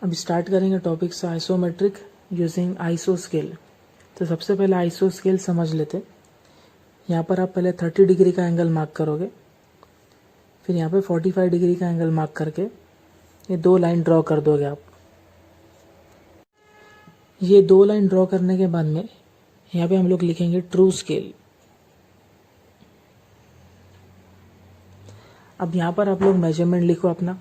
अभी स्टार्ट करेंगे टॉपिक से आइसोमेट्रिक यूजिंग आइसो स्केल। तो सबसे पहले आइसो स्केल समझ लेते। यहाँ पर आप पहले 30 डिग्री का एंगल मार्क करोगे, फिर यहाँ पे 45 डिग्री का एंगल मार्क करके ये दो लाइन ड्रॉ कर दोगे आप। ये दो लाइन ड्रॉ करने के बाद में यहाँ पे हम लोग लिखेंगे ट्रू स्केल। अब यहाँ पर आप लोग मेजरमेंट लिखो अपना।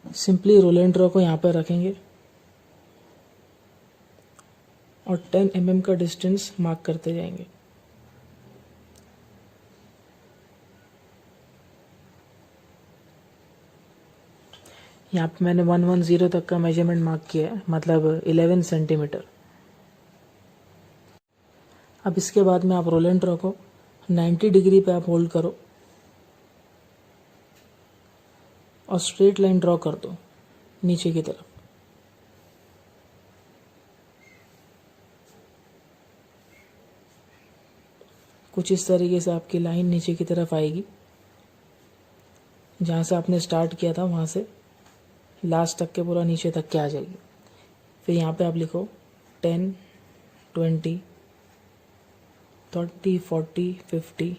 सिंपली रोल एंड ड्रॉ को यहाँ पर रखेंगे और 10 mm का डिस्टेंस मार्क करते जाएंगे। यहाँ पे मैंने 110 तक का मेजरमेंट मार्क किया है, मतलब 11 सेंटीमीटर। अब इसके बाद में आप रोल एंड ड्रॉ को 90 डिग्री पे आप होल्ड करो और स्ट्रेट लाइन ड्रॉ कर दो नीचे की तरफ। कुछ इस तरीके से आपकी लाइन नीचे की तरफ आएगी। जहाँ से आपने स्टार्ट किया था वहाँ से लास्ट तक के पूरा नीचे तक के आ जाएगी। फिर यहाँ पे आप लिखो 10, 20, 30, 40, 50,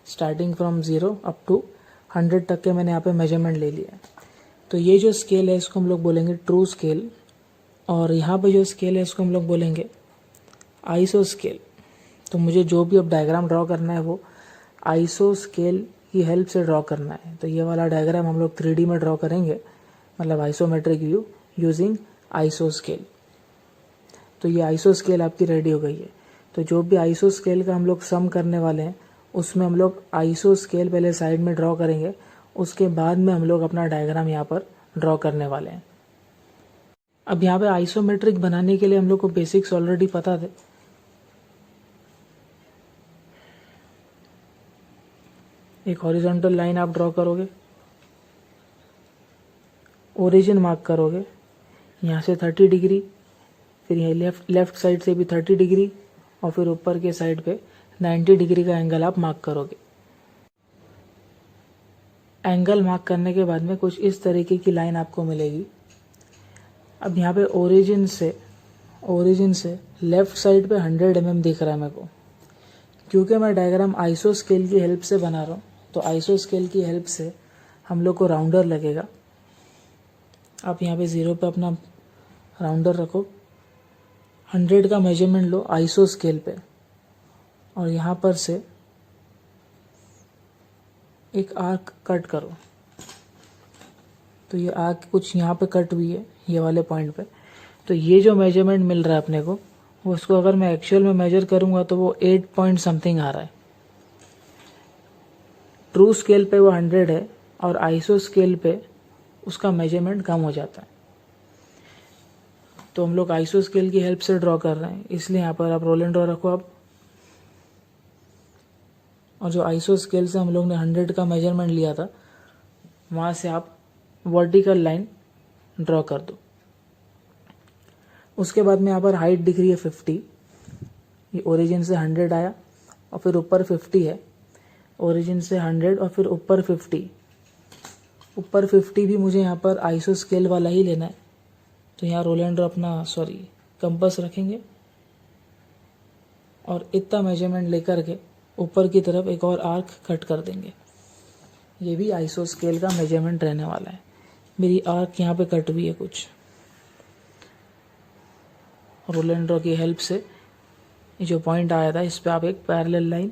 स्टार्टिंग फ्रॉम 0 अप टू 100 तक के मैंने यहाँ पे मेजरमेंट ले लिया है। तो ये जो स्केल है इसको हम लोग बोलेंगे ट्रू स्केल, और यहाँ पे जो स्केल है इसको हम लोग बोलेंगे आइसो स्केल। तो मुझे जो भी अब डायग्राम ड्रॉ करना है वो आइसो स्केल की हेल्प से ड्रॉ करना है। तो ये वाला डायग्राम हम लोग 3D में ड्रॉ करेंगे, मतलब isometric view using iso scale. तो ये आइसो स्केल आपकी रेडी हो गई है। तो जो भी आइसो स्केल का हम लोग सम करने वाले हैं उसमें हम लोग आइसो स्केल पहले साइड में ड्रॉ करेंगे, उसके बाद में हम लोग अपना डायग्राम यहाँ पर ड्रॉ करने वाले हैं। अब यहाँ पे आइसोमेट्रिक बनाने के लिए हम लोग को बेसिक्स ऑलरेडी पता थे। एक हॉरिजॉन्टल लाइन आप ड्रॉ करोगे, ओरिजिन मार्क करोगे यहाँ से 30 डिग्री, फिर यहाँ लेफ्ट साइड से भी 30 डिग्री और फिर ऊपर के साइड पे 90 डिग्री का एंगल आप मार्क करोगे। एंगल मार्क करने के बाद में कुछ इस तरीके की लाइन आपको मिलेगी। अब यहाँ पे ओरिजिन से लेफ्ट साइड पे 100 mm दिख रहा है मेरे को, क्योंकि मैं डायग्राम आइसो स्केल की हेल्प से बना रहा हूँ। तो आइसो स्केल की हेल्प से हम लोग को राउंडर लगेगा। आप यहाँ पे 0 पे अपना राउंडर रखो, 100 का मेजरमेंट लो आइसो स्केल पे और यहाँ पर से एक आर्क कट करो। तो ये आर्क कुछ यहाँ पे कट हुई है ये वाले पॉइंट पे। तो ये जो मेजरमेंट मिल रहा है अपने को, वो उसको अगर मैं एक्चुअल में मेजर करूँगा तो वो 8 पॉइंट समथिंग आ रहा है। ट्रू स्केल पे वो 100 है और आइसो स्केल पे उसका मेजरमेंट कम हो जाता है। तो हम लोग आइसो स्केल की हेल्प से ड्रॉ कर रहे हैं, इसलिए यहाँ पर आप रोल एंड ड्रॉ रखो आप। और जो आइसो स्केल से हम लोग ने 100 का मेजरमेंट लिया था वहाँ से आप वर्टिकल लाइन ड्रॉ कर दो। उसके बाद में यहाँ पर हाइट दिख रही है 50। ये ओरिजिन से 100 आया और फिर ऊपर 50 है। ओरिजिन से 100 और फिर ऊपर 50। ऊपर 50 भी मुझे यहाँ पर आइसो स्केल वाला ही लेना है। तो यहाँ रोल एंड ड्रॉ अपना कंपास रखेंगे और इतना मेजरमेंट लेकर के ऊपर की तरफ एक और आर्क कट कर देंगे। ये भी आइसो स्केल का मेजरमेंट रहने वाला है। मेरी आर्क यहाँ पे कट हुई है कुछ। रोल एंड ड्रॉ की हेल्प से ये जो पॉइंट आया था इस पे आप एक पैरेलल लाइन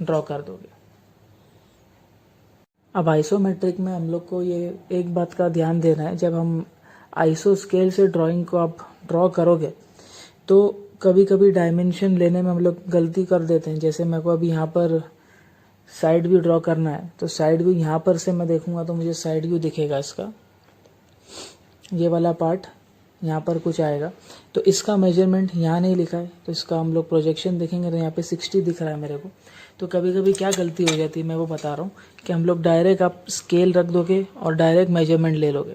ड्रॉ कर दोगे। अब आइसोमेट्रिक में हम लोग को ये एक बात का ध्यान देना है, जब हम आइसो स्केल से ड्राइंग को आप ड्रॉ करोगे तो कभी कभी डायमेंशन लेने में हम लोग गलती कर देते हैं। जैसे मेरे को अभी यहाँ पर साइड व्यू ड्रॉ करना है, तो साइड व्यू यहाँ पर से मैं देखूंगा तो मुझे साइड व्यू दिखेगा इसका, ये वाला पार्ट यहाँ पर कुछ आएगा। तो इसका मेजरमेंट यहाँ नहीं लिखा है, तो इसका हम लोग प्रोजेक्शन देखेंगे तो यहाँ पे 60 दिख रहा है मेरे को। तो कभी कभी क्या गलती हो जाती है मैं वो बता रहा हूँ कि हम लोग डायरेक्ट आप स्केल रख दोगे और डायरेक्ट मेजरमेंट ले लोगे।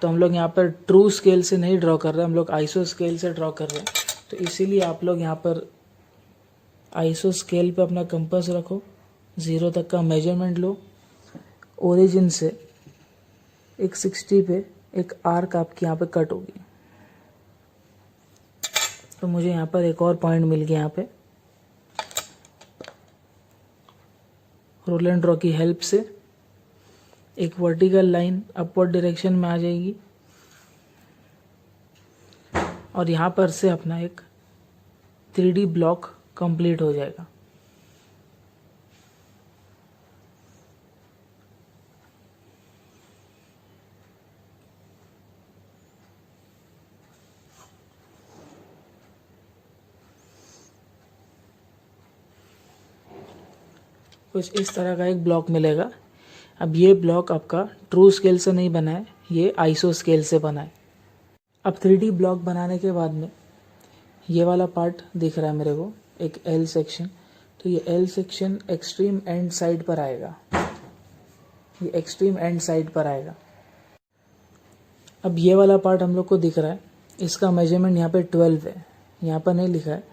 तो हम लोग यहाँ पर ट्रू स्केल से नहीं ड्रॉ कर रहे, हम लोग आइसो स्केल से ड्रॉ कर रहे हैं। तो इसीलिए आप लोग यहाँ पर आईसो स्केल पे अपना कंपास रखो, 0 तक का मेजरमेंट लो, ओरिजिन से एक 60 पे एक आर्क आपकी यहाँ पे कट होगी। तो मुझे यहाँ पर एक और पॉइंट मिल गया। यहाँ पे रोल एंड ड्रॉ की हेल्प से एक वर्टिकल लाइन अपवर्ड डायरेक्शन में आ जाएगी और यहाँ पर से अपना एक 3D ब्लॉक कंप्लीट हो जाएगा। कुछ इस तरह का एक ब्लॉक मिलेगा। अब ये ब्लॉक आपका ट्रू स्केल से नहीं बना है, ये आईसो स्केल से बना है। अब 3D ब्लॉक बनाने के बाद में ये वाला पार्ट दिख रहा है मेरे को, एक एल सेक्शन। तो ये L section extreme and side पर आएगा, ये एक्सट्रीम एंड साइड पर आएगा। अब ये वाला पार्ट हम लोग को दिख रहा है, इसका मेजरमेंट यहाँ पे 12 है, यहाँ पर नहीं लिखा है,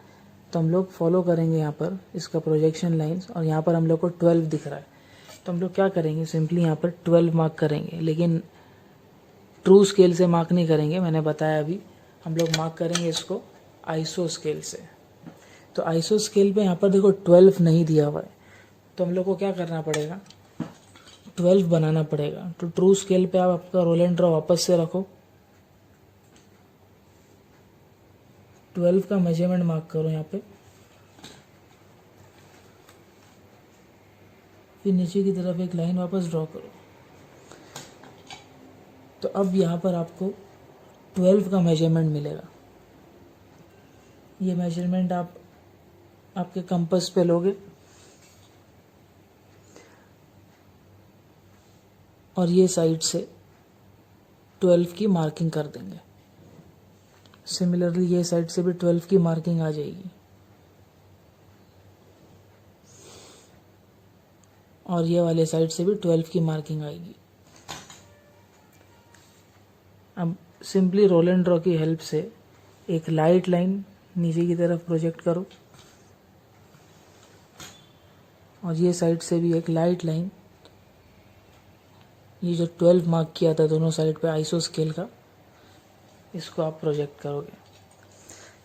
तो हम लोग फॉलो करेंगे यहाँ पर इसका प्रोजेक्शन लाइंस, और यहाँ पर हम लोग को 12 दिख रहा है। तो हम लोग क्या करेंगे, सिंपली यहाँ पर 12 मार्क करेंगे, लेकिन ट्रू स्केल से मार्क नहीं करेंगे। मैंने बताया अभी, हम लोग मार्क करेंगे इसको आईसो स्केल से। तो आईसो स्केल पे यहाँ पर देखो 12 नहीं दिया हुआ है, तो हम लोग को क्या करना पड़ेगा, 12 बनाना पड़ेगा। तो ट्रू स्केल पे आप आपका रोल एंड ड्रॉ वापस से रखो, 12 का मेजरमेंट मार्क करो यहाँ पे, फिर नीचे की तरफ एक लाइन वापस ड्रॉ करो। तो अब यहाँ पर आपको 12 का मेजरमेंट मिलेगा। ये मेजरमेंट आप आपके कंपास पे लोगे और ये साइड से 12 की मार्किंग कर देंगे। सिमिलरली ये साइड से भी 12 की मार्किंग आ जाएगी और ये वाले साइड से भी 12 की मार्किंग आएगी। अब सिंपली रोल एंड ड्रॉ की हेल्प से एक लाइट लाइन नीचे की तरफ प्रोजेक्ट करो और ये साइड से भी एक लाइट लाइन, ये जो 12 मार्क किया था दोनों साइड पे आईसो स्केल का, इसको आप प्रोजेक्ट करोगे।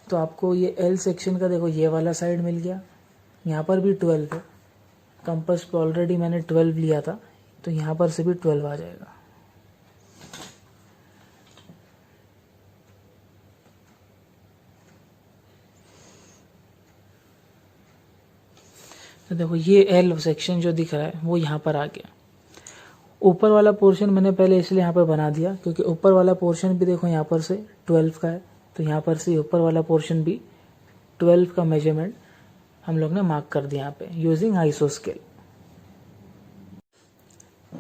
तो आपको ये एल सेक्शन का देखो ये वाला साइड मिल गया, यहाँ पर भी 12 है, कंपास पे ऑलरेडी मैंने 12 लिया था, तो यहाँ पर से भी 12 आ जाएगा। तो देखो ये एल सेक्शन जो दिख रहा है वो यहाँ पर आ गया। ऊपर वाला पोर्शन मैंने पहले इसलिए यहाँ पर बना दिया क्योंकि ऊपर वाला पोर्शन भी देखो यहाँ पर से 12 का है, तो यहाँ पर से ऊपर वाला पोर्शन भी 12 का मेजरमेंट हम लोग ने मार्क कर दिया यहाँ पे यूजिंग आईसो स्केल।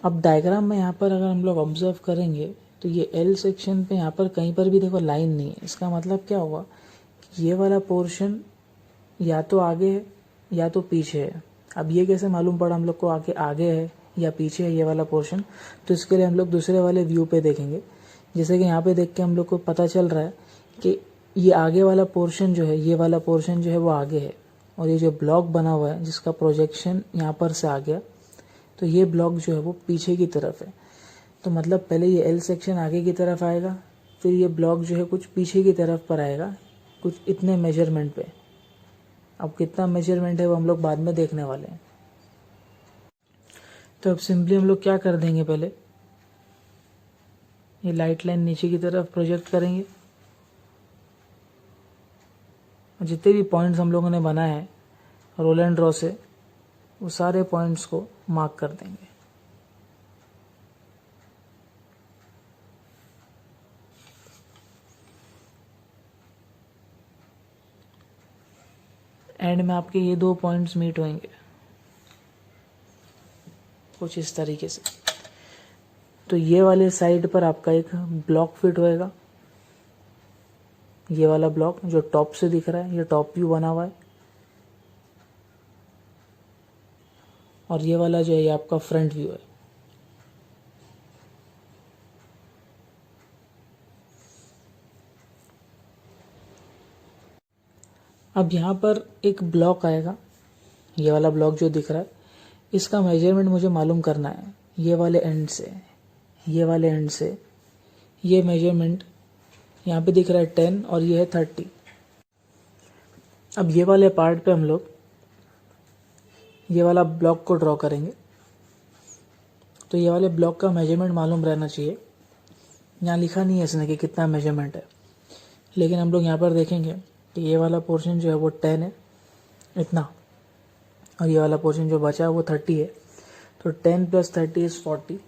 अब डायग्राम में यहाँ पर अगर हम लोग ऑब्जर्व करेंगे तो ये एल सेक्शन पे यहाँ पर कहीं पर भी देखो लाइन नहीं है। इसका मतलब क्या हुआ, ये वाला पोर्शन या तो आगे है या तो पीछे है। अब ये कैसे मालूम पड़ा हम लोग को आगे आगे है या पीछे है ये वाला पोर्शन, तो इसके लिए हम लोग दूसरे वाले व्यू पे देखेंगे। जैसे कि यहाँ पे देख के हम लोग को पता चल रहा है कि ये आगे वाला पोर्शन जो है, ये वाला पोर्शन जो है वो आगे है, और ये जो ब्लॉक बना हुआ है जिसका प्रोजेक्शन यहाँ पर से आ गया, तो ये ब्लॉक जो है वो पीछे की तरफ है। तो मतलब पहले ये एल सेक्शन आगे की तरफ आएगा, फिर ये ब्लॉक जो है कुछ पीछे की तरफ पर आएगा, कुछ इतने मेजरमेंट पे। अब कितना मेजरमेंट है वो हम लोग बाद में देखने वाले हैं। तो अब सिंपली हम लोग क्या कर देंगे, पहले ये लाइट लाइन नीचे की तरफ प्रोजेक्ट करेंगे, जितने भी पॉइंट्स हम लोगों ने बनाए हैं रोल एंड ड्रॉ से, वो सारे पॉइंट्स को मार्क कर देंगे। एंड में आपके ये 2 पॉइंट्स मीट होंगे कुछ इस तरीके से। तो ये वाले साइड पर आपका एक ब्लॉक फिट होएगा, ये वाला ब्लॉक जो टॉप से दिख रहा है, ये टॉप व्यू बना हुआ है, और ये वाला जो है ये आपका फ्रंट व्यू है। अब यहाँ पर एक ब्लॉक आएगा, ये वाला ब्लॉक जो दिख रहा है, इसका मेजरमेंट मुझे मालूम करना है। ये वाले एंड से ये वाले एंड से ये मेजरमेंट यहाँ पे दिख रहा है 10 और ये है 30। अब ये वाले पार्ट पे हम लोग ये वाला ब्लॉक को ड्रॉ करेंगे। तो ये वाले ब्लॉक का मेजरमेंट मालूम रहना चाहिए। यहाँ लिखा नहीं है इसने कि कितना मेजरमेंट है, लेकिन हम लोग यहाँ पर देखेंगे कि ये वाला पोर्शन जो है वो 10 है इतना, और ये वाला पोर्शन जो बचा है वो 30 है। तो 10 + 30 = 40।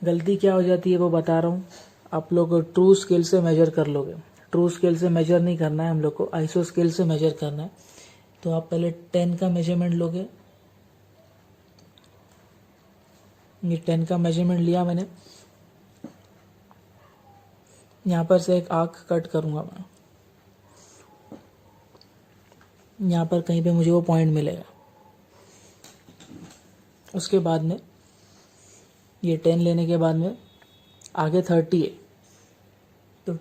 गलती क्या हो जाती है वो बता रहा हूँ, आप लोग ट्रू स्केल से मेजर कर लोगे। ट्रू स्केल से मेजर नहीं करना है हम लोग को, आईसो स्केल से मेजर करना है। तो आप पहले 10 का मेजरमेंट लोगे। ये 10 का मेजरमेंट लिया मैंने। यहाँ पर से एक आर्क कट करूँगा मैं, यहाँ पर कहीं पे मुझे वो पॉइंट मिलेगा। उसके बाद में ये 10 लेने के बाद में आगे 30 है, तो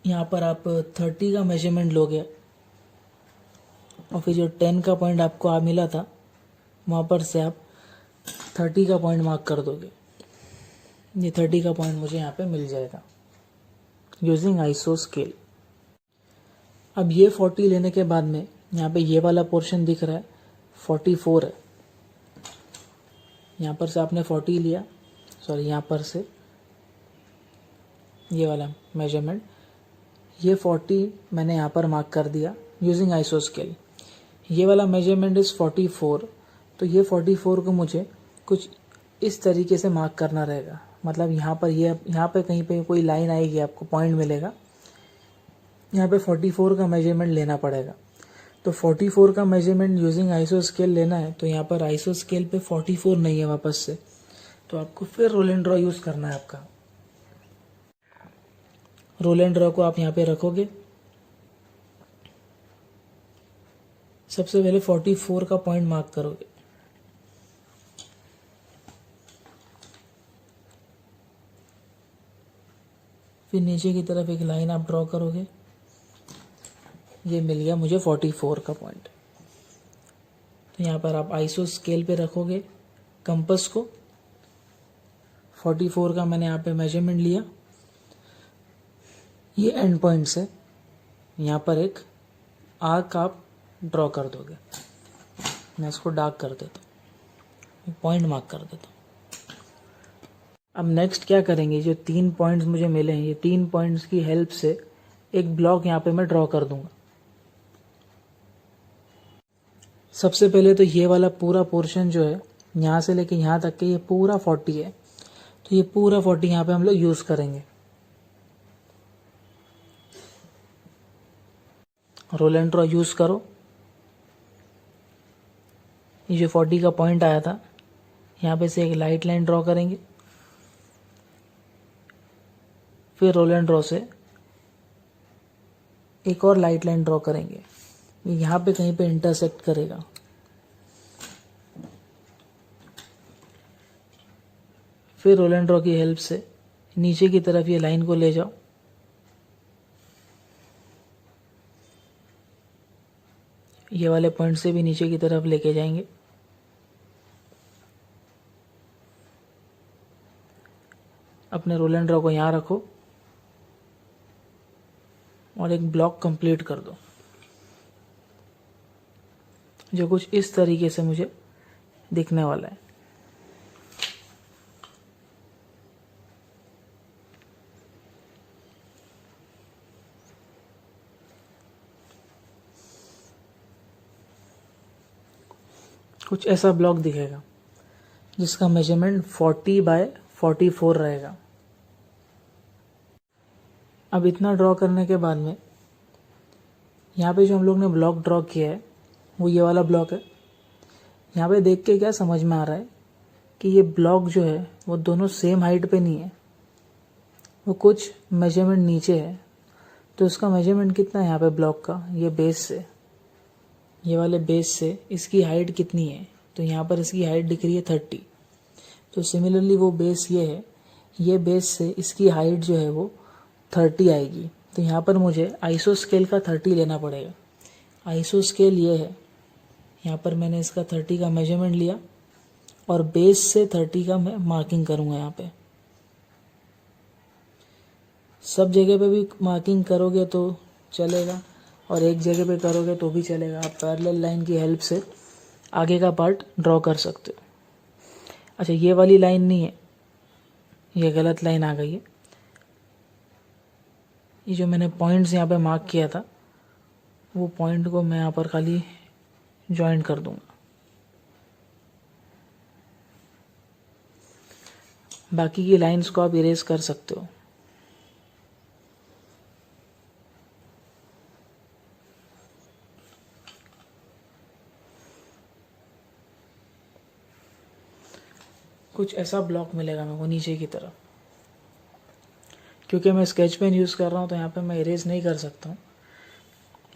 यहाँ पर आप 30 का मेजरमेंट लोगे और फिर जो 10 का पॉइंट आपको मिला था वहाँ पर से आप 30 का पॉइंट मार्क कर दोगे। ये 30 का पॉइंट मुझे यहाँ पे मिल जाएगा यूजिंग आईसो स्केल। अब ये 40 लेने के बाद में यहाँ पे ये वाला पोर्शन दिख रहा है 44 है। यहाँ पर से आपने 40 लिया, सॉरी यहाँ पर से ये वाला मेजरमेंट, ये 40 मैंने यहाँ पर मार्क कर दिया यूजिंग आईसो स्केल। ये वाला मेजरमेंट इज़ 44, तो ये 44 को मुझे कुछ इस तरीके से मार्क करना रहेगा। मतलब यहाँ पर यहाँ पे कहीं पे कोई लाइन आएगी, आपको पॉइंट मिलेगा, यहाँ पे 44 का मेजरमेंट लेना पड़ेगा। तो 44 का मेजरमेंट यूजिंग आईसो स्केल लेना है, तो यहाँ पर आईसो स्केल पे 44 नहीं है वापस से, तो आपको फिर रोल एंड ड्रॉ यूज़ करना है। आपका रोल एंड ड्रॉ को आप यहाँ पे रखोगे। सबसे पहले 44 का पॉइंट मार्क करोगे, फिर नीचे की तरफ एक लाइन आप ड्रॉ करोगे। ये मिल गया मुझे 44 का पॉइंट। तो यहाँ पर आप आईसो स्केल पे रखोगे कंपास को। 44 का मैंने यहाँ पे मेजरमेंट लिया। ये एंड पॉइंट से यहाँ पर एक आर्क आप ड्रॉ कर दोगे। मैं इसको डार्क कर देता हूँ, पॉइंट मार्क कर देता हूँ। अब नेक्स्ट क्या करेंगे, जो 3 पॉइंट्स मुझे मिले हैं, ये 3 पॉइंट्स की हेल्प से एक ब्लॉक यहाँ पे मैं ड्रॉ कर दूंगा। सबसे पहले तो ये वाला पूरा पोर्शन जो है यहाँ से लेके यहाँ तक के ये पूरा 40 है, तो ये पूरा 40 यहाँ पे हम लोग यूज़ करेंगे। रोल एंड ड्रॉ यूज़ करो। ये जो 40 का पॉइंट आया था, यहाँ पे से एक लाइट लाइन ड्रॉ करेंगे। फिर रोल एंड ड्रॉ से एक और लाइट लाइन ड्रॉ करेंगे, यहाँ पे कहीं पे इंटरसेक्ट करेगा। फिर रोल एंड ड्रॉ की हेल्प से नीचे की तरफ ये लाइन को ले जाओ। ये वाले पॉइंट से भी नीचे की तरफ लेके जाएंगे। अपने रोल एंड ड्रॉ को यहाँ रखो और एक ब्लॉक कंप्लीट कर दो, जो कुछ इस तरीके से मुझे दिखने वाला है। कुछ ऐसा ब्लॉक दिखेगा जिसका मेजरमेंट 40/44 रहेगा। अब इतना ड्रॉ करने के बाद में यहाँ पे जो हम लोग ने ब्लॉक ड्रॉ किया है वो ये वाला ब्लॉक है। यहाँ पे देख के क्या समझ में आ रहा है कि ये ब्लॉक जो है वो दोनों सेम हाइट पे नहीं है, वो कुछ मेजरमेंट नीचे है। तो इसका मेजरमेंट कितना है यहाँ पे ब्लॉक का, ये बेस से, ये वाले बेस से इसकी हाइट कितनी है, तो यहाँ पर इसकी हाइट दिख रही है 30। तो सिमिलरली वो बेस ये है, ये बेस से इसकी हाइट जो है वो 30 आएगी। तो यहाँ पर मुझे आईसो स्केल का 30 लेना पड़ेगा। आइसो स्केल ये है, यहाँ पर मैंने इसका 30 का मेजरमेंट लिया और बेस से 30 का मैं मार्किंग करूँगा। यहाँ पे सब जगह पे भी मार्किंग करोगे तो चलेगा और एक जगह पे करोगे तो भी चलेगा। आप पैरेलल लाइन की हेल्प से आगे का पार्ट ड्रॉ कर सकते हो। अच्छा, ये वाली लाइन नहीं है, ये गलत लाइन आ गई है। ये जो मैंने पॉइंट्स यहाँ पे मार्क किया था, वो पॉइंट को मैं यहाँ पर खाली जॉइंट कर दूंगा। बाकी की लाइंस को आप इरेज कर सकते हो। कुछ ऐसा ब्लॉक मिलेगा मेरे को नीचे की तरफ। क्योंकि मैं स्केच पेन यूज़ कर रहा हूँ तो यहाँ पे मैं इरेज नहीं कर सकता हूँ।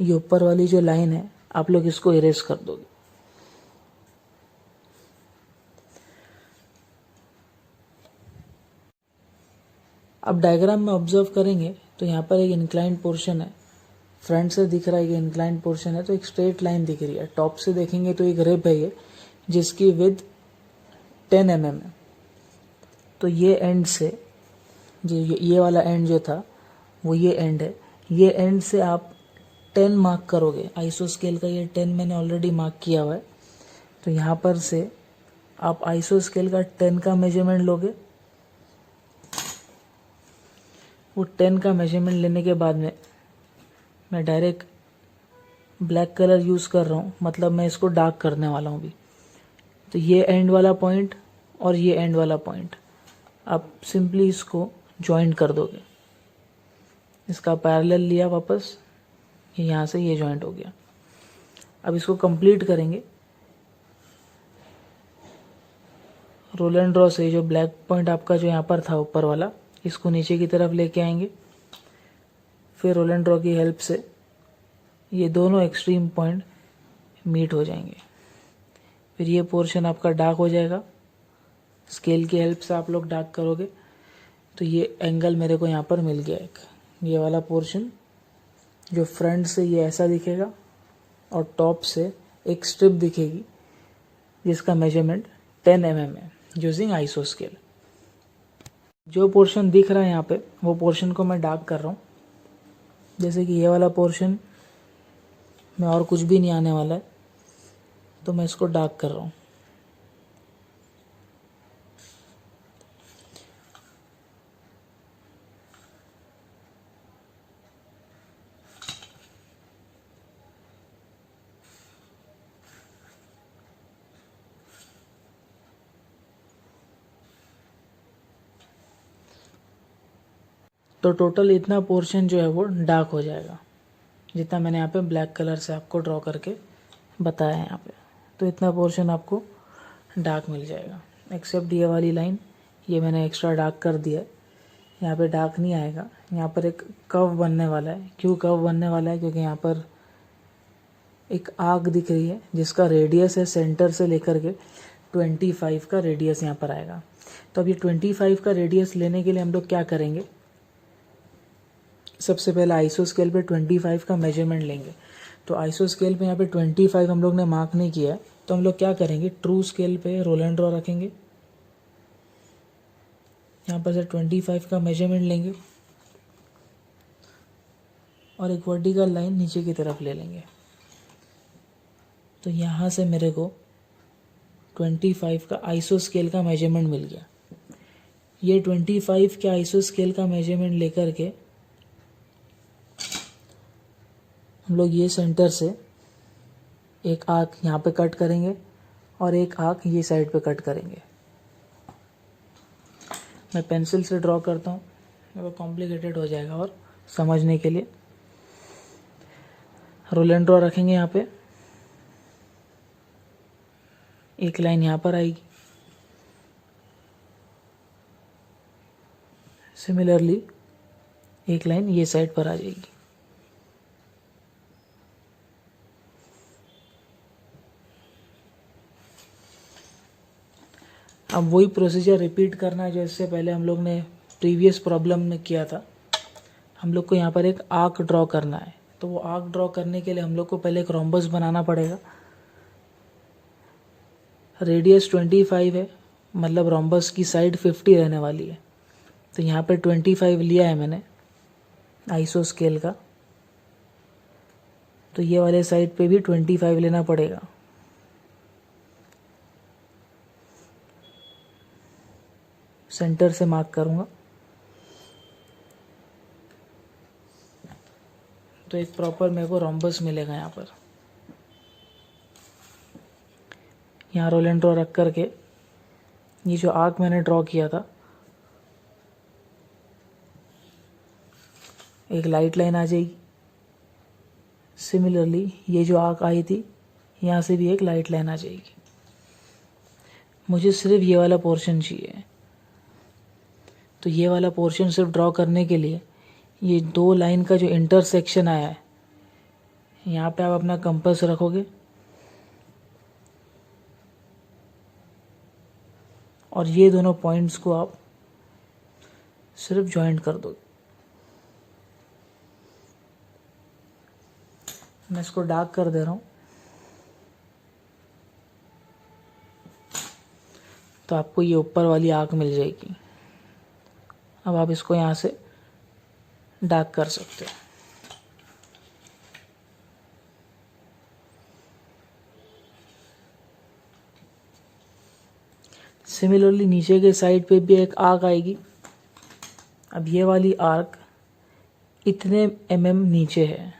ये ऊपर वाली जो लाइन है, आप लोग इसको इरेज कर दोगे। अब डायग्राम में ऑब्जर्व करेंगे तो यहाँ पर एक इंक्लाइंड पोर्शन है, फ्रंट से दिख रहा है कि इंक्लाइंड पोर्शन है, तो एक स्ट्रेट लाइन दिख रही है। टॉप से देखेंगे तो एक रिब है ये, जिसकी विड्थ 10 mm है। तो ये एंड से जो ये वाला एंड जो था वो ये एंड है, ये एंड से आप 10 मार्क करोगे। आइसो स्केल का ये 10 मैंने ऑलरेडी मार्क किया हुआ है। तो यहाँ पर से आप आइसो स्केल का 10 का मेजरमेंट लोगे। वो 10 का मेजरमेंट लेने के बाद में मैं डायरेक्ट ब्लैक कलर यूज़ कर रहा हूँ, मतलब मैं इसको डार्क करने वाला हूँ भी। तो ये एंड वाला पॉइंट और ये एंड वाला पॉइंट आप सिंपली इसको जॉइंट कर दोगे। इसका पैरेलल लिया वापस, यहाँ से ये जॉइंट हो गया। अब इसको कंप्लीट करेंगे। रोल एंड ड्रॉ से जो ब्लैक पॉइंट आपका जो यहाँ पर था ऊपर वाला, इसको नीचे की तरफ लेके आएंगे। फिर रोल एंड ड्रॉ की हेल्प से ये दोनों एक्सट्रीम पॉइंट मीट हो जाएंगे। फिर ये पोर्शन आपका डार्क हो जाएगा। स्केल की हेल्प से आप लोग डार्क करोगे तो ये एंगल मेरे को यहाँ पर मिल गया। एक ये वाला पोर्शन जो फ्रंट से ये ऐसा दिखेगा और टॉप से एक स्ट्रिप दिखेगी जिसका मेजरमेंट 10 mm है यूजिंग आइसो स्केल। जो पोर्शन दिख रहा है यहाँ पे, वो पोर्शन को मैं डार्क कर रहा हूँ। जैसे कि ये वाला पोर्शन में और कुछ भी नहीं आने वाला है, तो मैं इसको डार्क कर रहा हूँ। तो टोटल इतना पोर्शन जो है वो डार्क हो जाएगा, जितना मैंने यहाँ पे ब्लैक कलर से आपको ड्रॉ करके बताया है यहाँ पे। तो इतना पोर्शन आपको डार्क मिल जाएगा, एक्सेप्ट ये वाली लाइन, ये मैंने एक्स्ट्रा डार्क कर दिया है। यहाँ पे डार्क नहीं आएगा। यहाँ पर एक कर्व बनने वाला है। क्यों कर्व बनने वाला है? क्योंकि यहाँ पर एक आर्क दिख रही है जिसका रेडियस है सेंटर से लेकर के 25 का रेडियस यहाँ पर आएगा। तो अब ये 25 का रेडियस लेने के लिए हम लोग क्या करेंगे, सबसे पहले आइसो स्केल पे 25 का मेजरमेंट लेंगे। तो आइसो स्केल पे यहाँ पे 25 हम लोग ने मार्क नहीं किया है, तो हम लोग क्या करेंगे, ट्रू स्केल पे रोल एंड ड्रॉ रखेंगे। यहाँ पर से 25 का मेजरमेंट लेंगे और एक वर्टिकल लाइन नीचे की तरफ ले लेंगे। तो यहाँ से मेरे को 25 का आइसो स्केल का मेजरमेंट मिल गया। ये 25 के आइसो स्केल का मेजरमेंट लेकर के हम लोग ये सेंटर से एक आर्क यहाँ पे कट करेंगे और एक आर्क ये साइड पे कट करेंगे। मैं पेंसिल से ड्रॉ करता हूँ, वो कॉम्प्लिकेटेड हो जाएगा और समझने के लिए। रोल एंड ड्रॉ रखेंगे। यहाँ पे एक लाइन यहाँ पर आएगी, सिमिलरली एक लाइन ये साइड पर आ जाएगी। अब वही प्रोसीजर रिपीट करना है जो इससे पहले हम लोग ने प्रीवियस प्रॉब्लम में किया था। हम लोग को यहाँ पर एक आर्क ड्रॉ करना है। तो तो वो आर्क ड्रॉ करने के लिए हम लोग को पहले एक रोम्बस बनाना पड़ेगा। रेडियस 25 है, मतलब रोम्बस की साइड 50 रहने वाली है। तो यहाँ पे 25 लिया है मैंने आइसो स्केल का, तो ये वाले साइड पे भी 25 लेना पड़ेगा। सेंटर से मार्क करूँगा तो एक प्रॉपर मेरे को रोम्बस मिलेगा। यहाँ पर यहाँ रोल एंड ड्रॉ रख करके ये जो आर्क मैंने ड्रॉ किया था, एक लाइट लाइन आ जाएगी। सिमिलरली ये जो आर्क आई थी यहाँ से भी एक लाइट लाइन आ जाएगी। मुझे सिर्फ ये वाला पोर्शन चाहिए, तो ये वाला पोर्शन सिर्फ ड्रॉ करने के लिए ये दो लाइन का जो इंटरसेक्शन आया है, यहाँ पे आप अपना कंपास रखोगे और ये दोनों पॉइंट्स को आप सिर्फ ज्वाइंट कर दोगे। मैं इसको डार्क कर दे रहा हूँ, तो आपको ये ऊपर वाली आर्क मिल जाएगी। अब आप इसको यहाँ से डार्क कर सकते हो। सिमिलरली नीचे के साइड पे भी एक आर्क आएगी। अब ये वाली आर्क इतने नीचे है,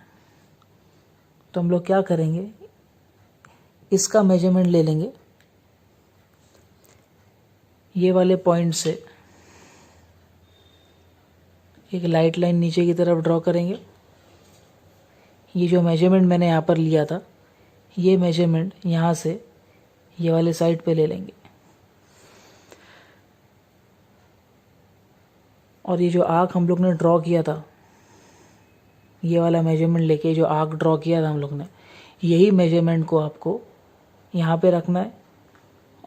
तो हम लोग क्या करेंगे, इसका मेजरमेंट ले लेंगे। ये वाले पॉइंट से एक लाइट लाइन नीचे की तरफ ड्रॉ करेंगे। ये जो मेजरमेंट मैंने यहाँ पर लिया था, ये मेजरमेंट यहाँ से ये वाले साइड पे ले लेंगे। और ये जो आर्क हम लोग ने ड्रॉ किया था, ये वाला मेजरमेंट लेके जो आर्क ड्रॉ किया था हम लोग ने, यही मेजरमेंट को आपको यहाँ पे रखना है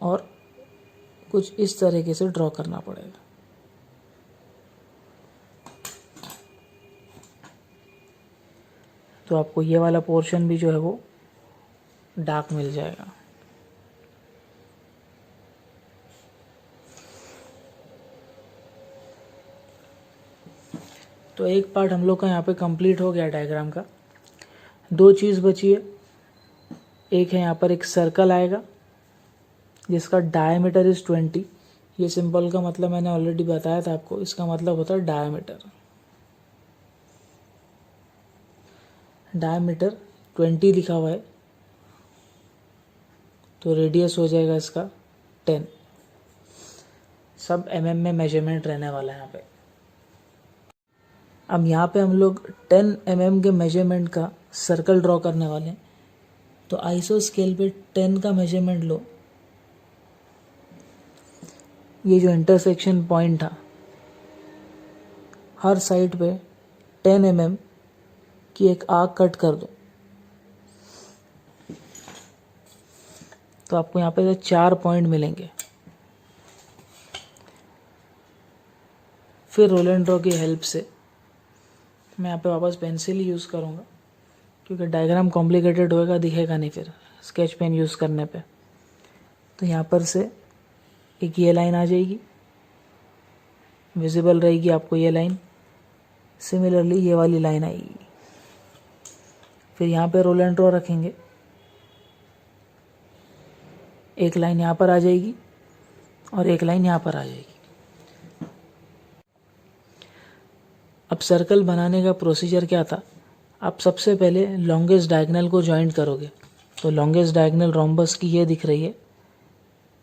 और कुछ इस तरीके से ड्रॉ करना पड़ेगा। तो आपको ये वाला पोर्शन भी जो है वो डार्क मिल जाएगा। तो एक पार्ट हम लोग का यहाँ पे कंप्लीट हो गया डायग्राम का। दो चीज़ बची है। एक है यहाँ पर एक सर्कल आएगा जिसका डायमीटर इज़ 20। ये सिंबल का मतलब मैंने ऑलरेडी बताया था आपको, इसका मतलब होता है डायमीटर। डायमीटर 20 लिखा हुआ है, तो रेडियस हो जाएगा इसका 10। सब में मेजरमेंट रहने वाला है यहाँ पे। अब यहाँ पे हम लोग 10 के मेजरमेंट का सर्कल ड्रॉ करने वाले हैं। तो आइसो स्केल पे 10 का मेजरमेंट लो। ये जो इंटरसेक्शन पॉइंट था, हर साइड पे 10 की एक आर्क कट कर दो। तो आपको यहाँ पे 4 पॉइंट मिलेंगे। फिर रोल एंड ड्रॉ की हेल्प से मैं यहाँ पे वापस पेंसिल ही यूज़ करूँगा, क्योंकि डायग्राम कॉम्प्लिकेटेड होएगा, दिखेगा नहीं फिर स्केच पेन यूज़ करने पे। तो यहाँ पर से एक ये लाइन आ जाएगी, विजिबल रहेगी आपको ये लाइन। सिमिलरली ये वाली लाइन आएगी। फिर यहाँ पे रोल एंड ड्रॉ रखेंगे, एक लाइन यहाँ पर आ जाएगी और एक लाइन यहाँ पर आ जाएगी। अब सर्कल बनाने का प्रोसीजर क्या था, आप सबसे पहले लॉन्गेस्ट डायगोनल को ज्वाइंट करोगे। तो लॉन्गेस्ट डायगोनल रोम्बस की ये दिख रही है,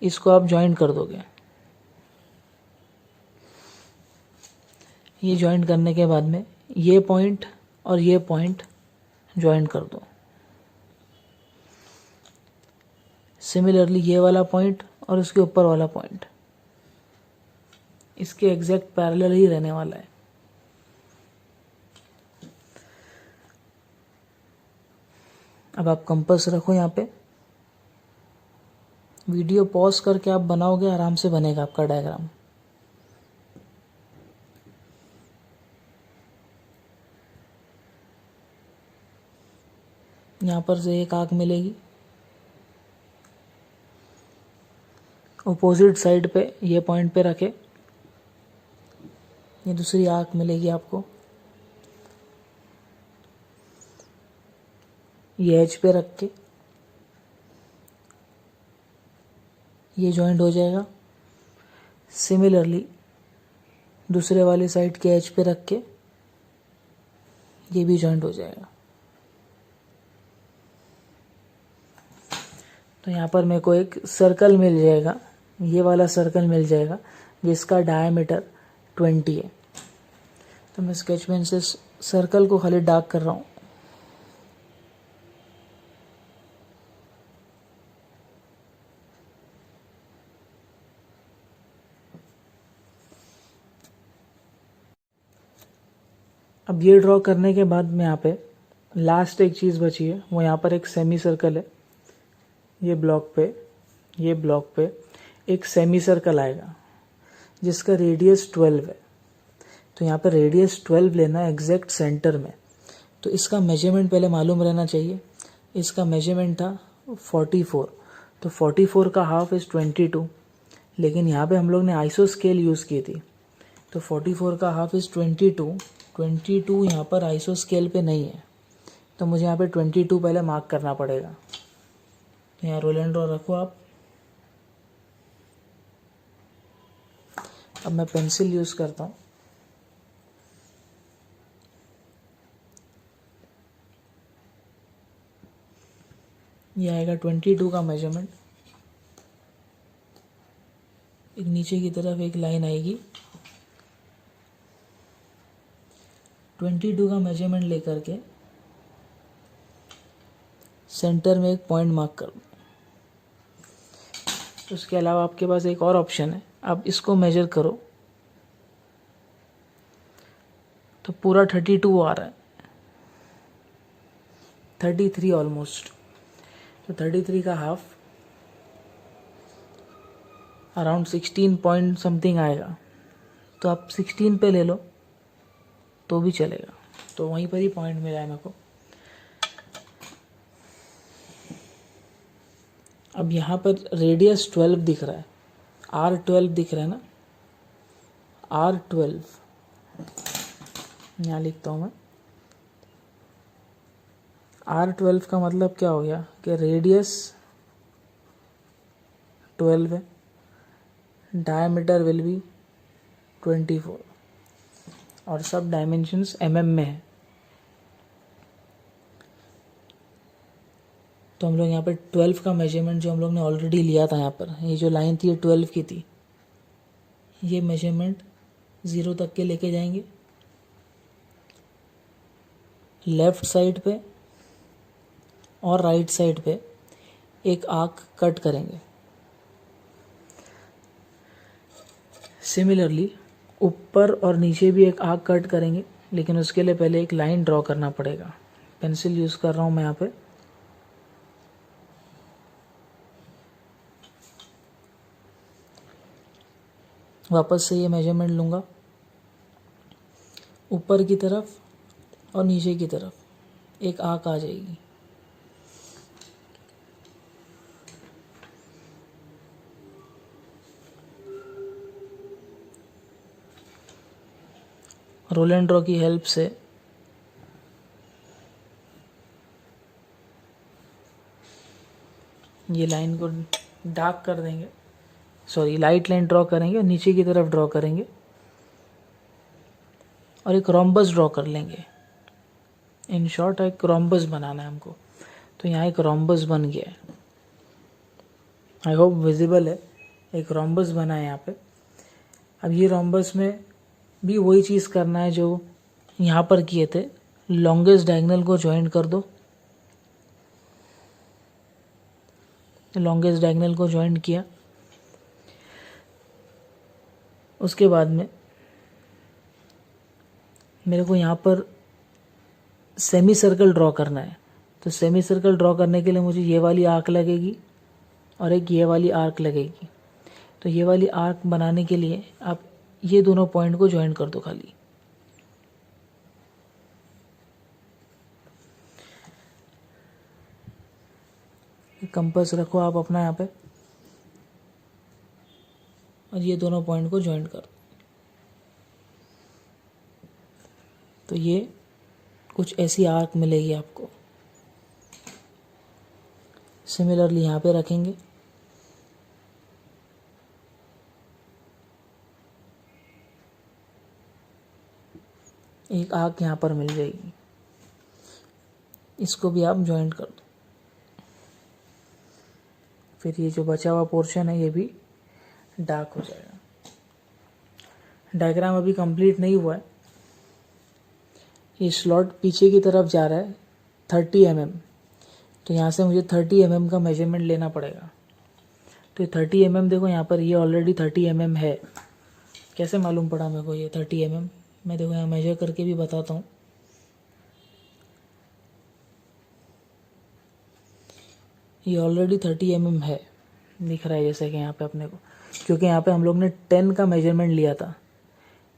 इसको आप ज्वाइंट कर दोगे। ये ज्वाइंट करने के बाद में ये पॉइंट और ये पॉइंट ज्वाइंट कर दो। सिमिलरली ये वाला पॉइंट और इसके ऊपर वाला पॉइंट, इसके एग्जैक्ट पैरेलल ही रहने वाला है। अब आप कंपास रखो यहाँ पे। वीडियो पॉज करके आप बनाओगे, आराम से बनेगा आपका डायग्राम। यहाँ पर से एक आर्क मिलेगी, अपोजिट साइड पे ये पॉइंट पे रखे, ये दूसरी आर्क मिलेगी आपको, ये एज पे रख के ये जॉइंट हो जाएगा। सिमिलरली दूसरे वाली साइड के एज पे रख के ये भी जॉइंट हो जाएगा। तो यहाँ पर मेरे को एक सर्कल मिल जाएगा, ये वाला सर्कल मिल जाएगा जिसका डायमीटर 20 है। तो मैं स्केच पेन से सर्कल को खाली डार्क कर रहा हूँ। अब ये ड्रॉ करने के बाद में यहाँ पे लास्ट एक चीज़ बची है, वो यहाँ पर एक सेमी सर्कल है। ये ब्लॉक पे एक सेमी सर्कल आएगा जिसका रेडियस 12 है। तो यहाँ पर रेडियस 12 लेना है एग्जैक्ट सेंटर में। तो इसका मेजरमेंट पहले मालूम रहना चाहिए। इसका मेजरमेंट था 44, तो 44 का हाफ इज़ 22, लेकिन यहाँ पे हम लोग ने आइसो स्केल यूज़ की थी, तो 44 का हाफ इज़ 22 यहाँ पर आइसो स्केल पे नहीं है, तो मुझे यहाँ पे 22 पहले मार्क करना पड़ेगा। तो यहाँ रोल एंड ड्रॉ रखो आप। अब मैं पेंसिल यूज़ करता हूँ। ये आएगा 22 का मेजरमेंट। एक नीचे की तरफ एक लाइन आएगी, 22 का मेजरमेंट लेकर के सेंटर में एक पॉइंट मार्क कर दो। उसके अलावा आपके पास एक और ऑप्शन है, आप इसको मेजर करो तो पूरा 32 आ रहा है, 33 ऑलमोस्ट। तो 33 का हाफ अराउंड 16 पॉइंट समथिंग आएगा, तो आप 16 पे ले लो तो भी चलेगा। तो वहीं पर ही पॉइंट मिला है मेरे को। अब यहाँ पर रेडियस 12 दिख रहा है, R12 दिख रहा है ना, R12 यहाँ लिखता हूँ मैं। R12 का मतलब क्या हो गया कि रेडियस 12 है, डायमीटर विल बी 24 और सब डायमेंशंस mm में है। तो हम लोग यहाँ पे 12 का मेजरमेंट जो हम लोग ने ऑलरेडी लिया था, यहाँ पर ये जो लाइन थी ये 12 की थी, ये मेजरमेंट 0 तक के लेके जाएंगे। लेफ़्ट साइड पे और राइट साइड पे एक आर्क कट करेंगे। सिमिलरली ऊपर और नीचे भी एक आर्क कट करेंगे, लेकिन उसके लिए पहले एक लाइन ड्रॉ करना पड़ेगा। पेंसिल यूज़ कर रहा हूँ मैं यहाँ पे। वापस से ये मेजरमेंट लूँगा, ऊपर की तरफ और नीचे की तरफ एक आर्क आ जाएगी। रोल एंड ड्रॉ की हेल्प से ये लाइन को डार्क कर देंगे, सॉरी लाइट लाइन ड्रॉ करेंगे और नीचे की तरफ ड्रॉ करेंगे और एक रोम्बस ड्रॉ कर लेंगे। इन शॉर्ट एक रोम्बस बनाना है हमको। तो यहाँ एक रोम्बस बन गया है, आई होप विजिबल है। एक रोम्बस बना है यहाँ पे। अब ये रोम्बस में भी वही चीज़ करना है जो यहाँ पर किए थे, लॉन्गेस्ट डायगोनल को ज्वाइन कर दो। लॉन्गेस्ट डायगोनल को ज्वाइन किया, उसके बाद में मेरे को यहाँ पर सेमी सर्कल ड्रॉ करना है। तो सेमी सर्कल ड्रॉ करने के लिए मुझे ये वाली आर्क लगेगी और एक ये वाली आर्क लगेगी। तो ये वाली आर्क बनाने के लिए आप ये दोनों पॉइंट को ज्वाइन कर दो खाली। कंपास रखो आप अपना यहाँ पे और ये दोनों पॉइंट को ज्वाइंट कर दो। तो ये कुछ ऐसी आर्क मिलेगी आपको। सिमिलरली यहाँ पे रखेंगे, एक आर्क यहाँ पर मिल जाएगी, इसको भी आप ज्वाइंट कर दो। फिर ये जो बचा हुआ पोर्शन है ये भी डार्क हो जाएगा। डायग्राम अभी कंप्लीट नहीं हुआ है। ये स्लॉट पीछे की तरफ जा रहा है 30 mm, तो यहाँ से मुझे 30 mm का मेजरमेंट लेना पड़ेगा। तो ये 30 mm देखो यहाँ पर, ये ऑलरेडी 30 mm है। कैसे मालूम पड़ा मेरे को ये 30 mm? मैं देखो यहाँ मेजर करके भी बताता हूँ। ये ऑलरेडी 30 mm है, दिख रहा है जैसे कि यहाँ पे अपने को, क्योंकि यहाँ पे हम लोग ने 10 का मेजरमेंट लिया था।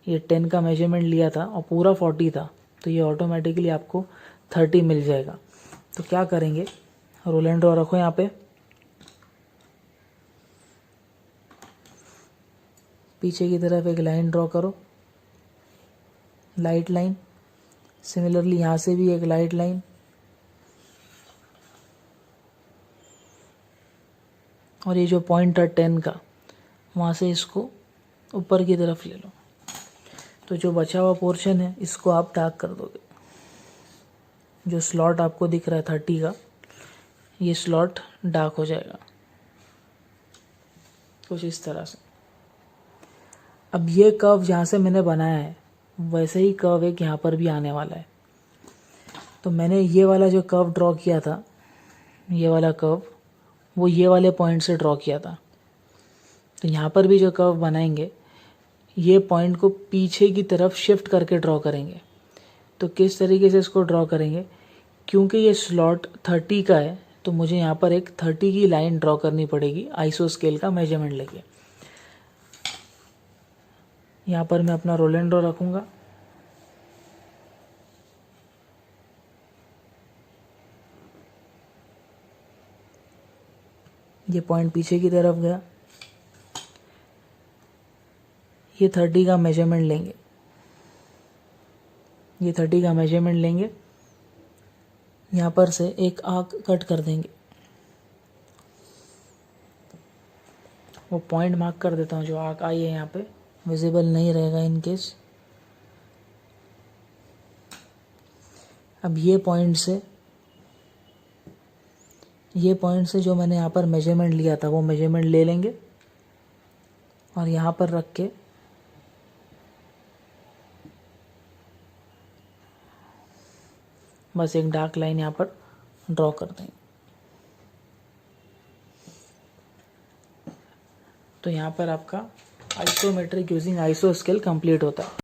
ये 10 का मेजरमेंट लिया था और पूरा 40 था, तो ये ऑटोमेटिकली आपको 30 मिल जाएगा। तो क्या करेंगे, रोल एंड ड्रॉ रखो यहाँ पे, पीछे की तरफ एक लाइन ड्रॉ करो, लाइट लाइन। सिमिलरली यहाँ से भी एक लाइट लाइन, और ये जो पॉइंट है 10 का, वहाँ से इसको ऊपर की तरफ ले लो। तो जो बचा हुआ पोर्शन है इसको आप डार्क कर दोगे। जो स्लॉट आपको दिख रहा है 30 का, ये स्लॉट डार्क हो जाएगा कुछ इस तरह से। अब ये कर्व जहाँ से मैंने बनाया है वैसे ही कर्व एक यहाँ पर भी आने वाला है। तो मैंने ये वाला जो कर्व ड्रॉ किया था, ये वाला कर्व, वो ये वाले पॉइंट से ड्रॉ किया था। तो यहाँ पर भी जो कर्व बनाएंगे, ये पॉइंट को पीछे की तरफ शिफ्ट करके ड्रॉ करेंगे। तो किस तरीके से इसको ड्रॉ करेंगे, क्योंकि ये स्लॉट 30 का है तो मुझे यहाँ पर एक 30 की लाइन ड्रॉ करनी पड़ेगी आइसो स्केल का मेजरमेंट लेके। यहाँ पर मैं अपना रोल एंड ड्रॉ रखूँगा, ये पॉइंट पीछे की तरफ गया, ये 30 का मेजरमेंट लेंगे, ये 30 का मेजरमेंट लेंगे, यहाँ पर से एक आर्क कट कर देंगे। वो पॉइंट मार्क कर देता हूँ, जो आर्क आई है यहाँ पे विजिबल नहीं रहेगा इन केस। अब ये पॉइंट से जो मैंने यहाँ पर मेजरमेंट लिया था वो मेजरमेंट ले लेंगे और यहाँ पर रख के बस एक डार्क लाइन यहाँ पर ड्रॉ कर देंगे। तो यहाँ पर आपका isometric using iso scale complete होता है।